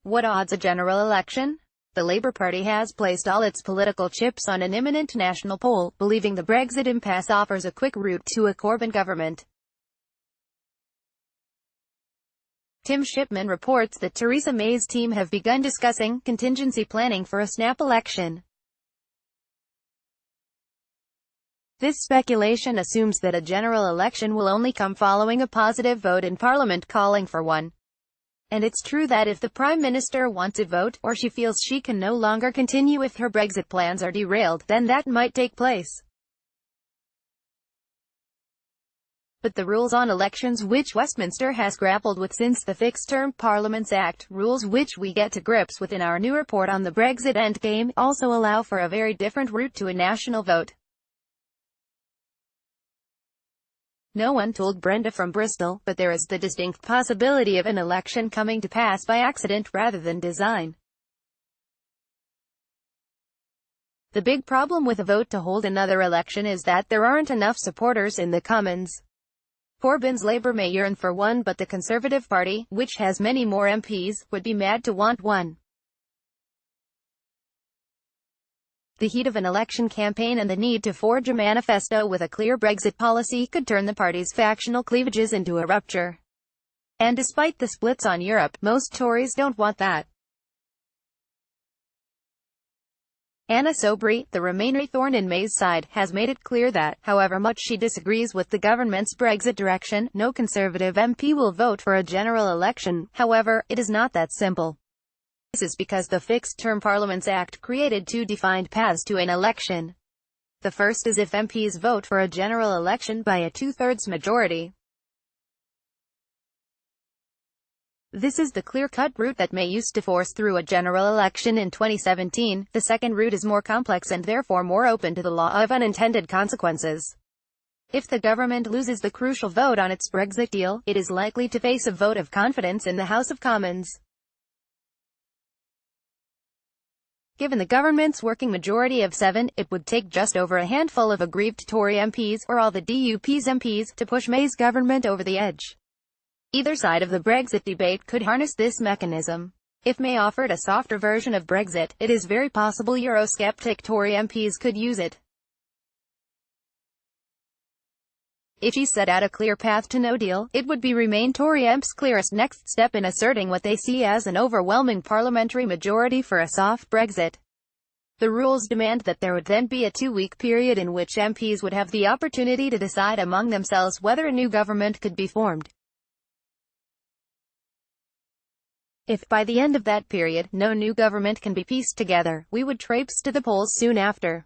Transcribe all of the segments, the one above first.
What odds a general election? The Labour Party has placed all its political chips on an imminent national poll, believing the Brexit impasse offers a quick route to a Corbyn government. Shipman reports that Theresa May's team have begun discussing contingency planning for a snap election. This speculation assumes that a general election will only come following a positive vote in Parliament calling for one. And it's true that if the Prime Minister wants a vote, or she feels she can no longer continue if her Brexit plans are derailed, then that might take place. But the rules on elections which Westminster has grappled with since the Fixed-Term Parliaments Act, rules which we get to grips with in our new report on the Brexit endgame, also allow for a very different route to a national vote. No one told Brenda from Bristol, but there is the distinct possibility of an election coming to pass by accident rather than design. The big problem with a vote to hold another election is that there aren't enough supporters in the Commons. Corbyn's Labour may yearn for one, but the Conservative Party, which has many more MPs, would be mad to want one. The heat of an election campaign and the need to forge a manifesto with a clear Brexit policy could turn the party's factional cleavages into a rupture. And despite the splits on Europe, most Tories don't want that. Anna Soubry, the Remainer thorn in May's side, has made it clear that, however much she disagrees with the government's Brexit direction, no Conservative MP will vote for a general election. However, it is not that simple. This is because the Fixed-Term Parliaments Act created two defined paths to an election. The first is if MPs vote for a general election by a two-thirds majority. This is the clear-cut route that May used to force through a general election in 2017. The second route is more complex and therefore more open to the law of unintended consequences. If the government loses the crucial vote on its Brexit deal, it is likely to face a vote of confidence in the House of Commons. Given the government's working majority of 7, it would take just over a handful of aggrieved Tory MPs, or all the DUP's MPs, to push May's government over the edge. Either side of the Brexit debate could harness this mechanism. If May offered a softer version of Brexit, it is very possible Eurosceptic Tory MPs could use it. If she set out a clear path to no deal, it would be Remain Tory MPs' clearest next step in asserting what they see as an overwhelming parliamentary majority for a soft Brexit. The rules demand that there would then be a 2-week period in which MPs would have the opportunity to decide among themselves whether a new government could be formed. If, by the end of that period, no new government can be pieced together, we would traipse to the polls soon after.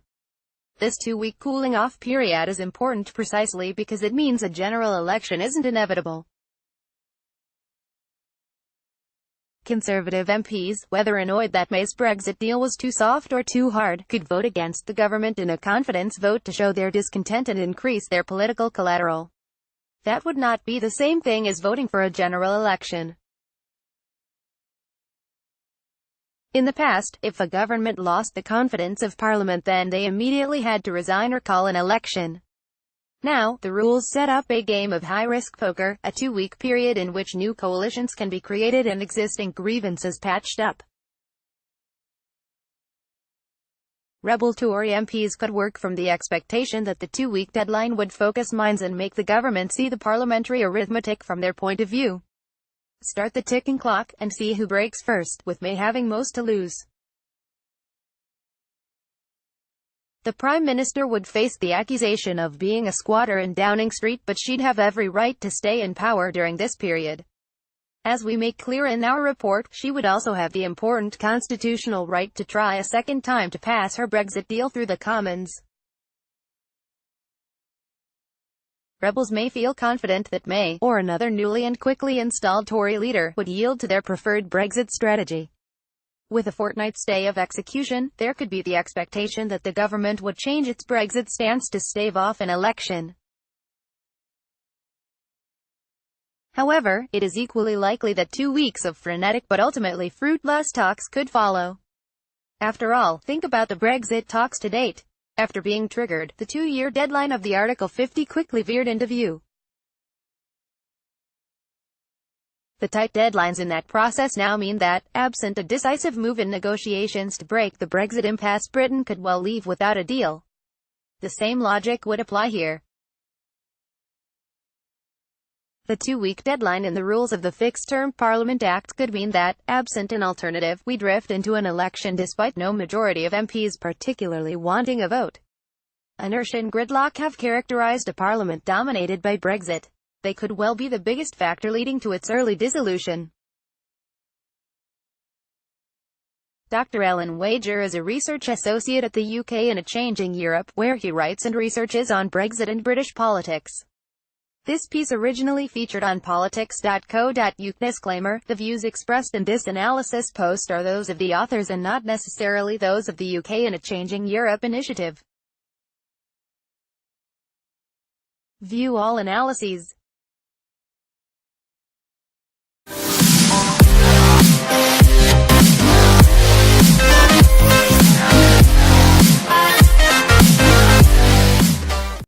This 2-week cooling-off period is important precisely because it means a general election isn't inevitable. Conservative MPs, whether annoyed that May's Brexit deal was too soft or too hard, could vote against the government in a confidence vote to show their discontent and increase their political collateral. That would not be the same thing as voting for a general election. In the past, if a government lost the confidence of Parliament, then they immediately had to resign or call an election. Now, the rules set up a game of high-risk poker, a 2-week period in which new coalitions can be created and existing grievances patched up. Rebel Tory MPs could work from the expectation that the 2-week deadline would focus minds and make the government see the parliamentary arithmetic from their point of view. Start the ticking clock, and see who breaks first, with May having most to lose. The Prime Minister would face the accusation of being a squatter in Downing Street, but she'd have every right to stay in power during this period. As we make clear in our report, she would also have the important constitutional right to try a second time to pass her Brexit deal through the Commons. Rebels may feel confident that May, or another newly and quickly installed Tory leader, would yield to their preferred Brexit strategy. With a fortnight's stay of execution, there could be the expectation that the government would change its Brexit stance to stave off an election. However, it is equally likely that 2 weeks of frenetic but ultimately fruitless talks could follow. After all, think about the Brexit talks to date. After being triggered, the 2-year deadline of the Article 50 quickly veered into view. The tight deadlines in that process now mean that, absent a decisive move in negotiations to break the Brexit impasse, Britain could well leave without a deal. The same logic would apply here. The 2-week deadline in the rules of the Fixed-Term Parliament Act could mean that, absent an alternative, we drift into an election despite no majority of MPs particularly wanting a vote. Inertia and gridlock have characterized a parliament dominated by Brexit. They could well be the biggest factor leading to its early dissolution. Dr. Alan Wager is a research associate at the UK in A Changing Europe, where he writes and researches on Brexit and British politics. This piece originally featured on politics.co.uk. Disclaimer: the views expressed in this analysis post are those of the authors and not necessarily those of the UK in A Changing Europe initiative. View all analyses.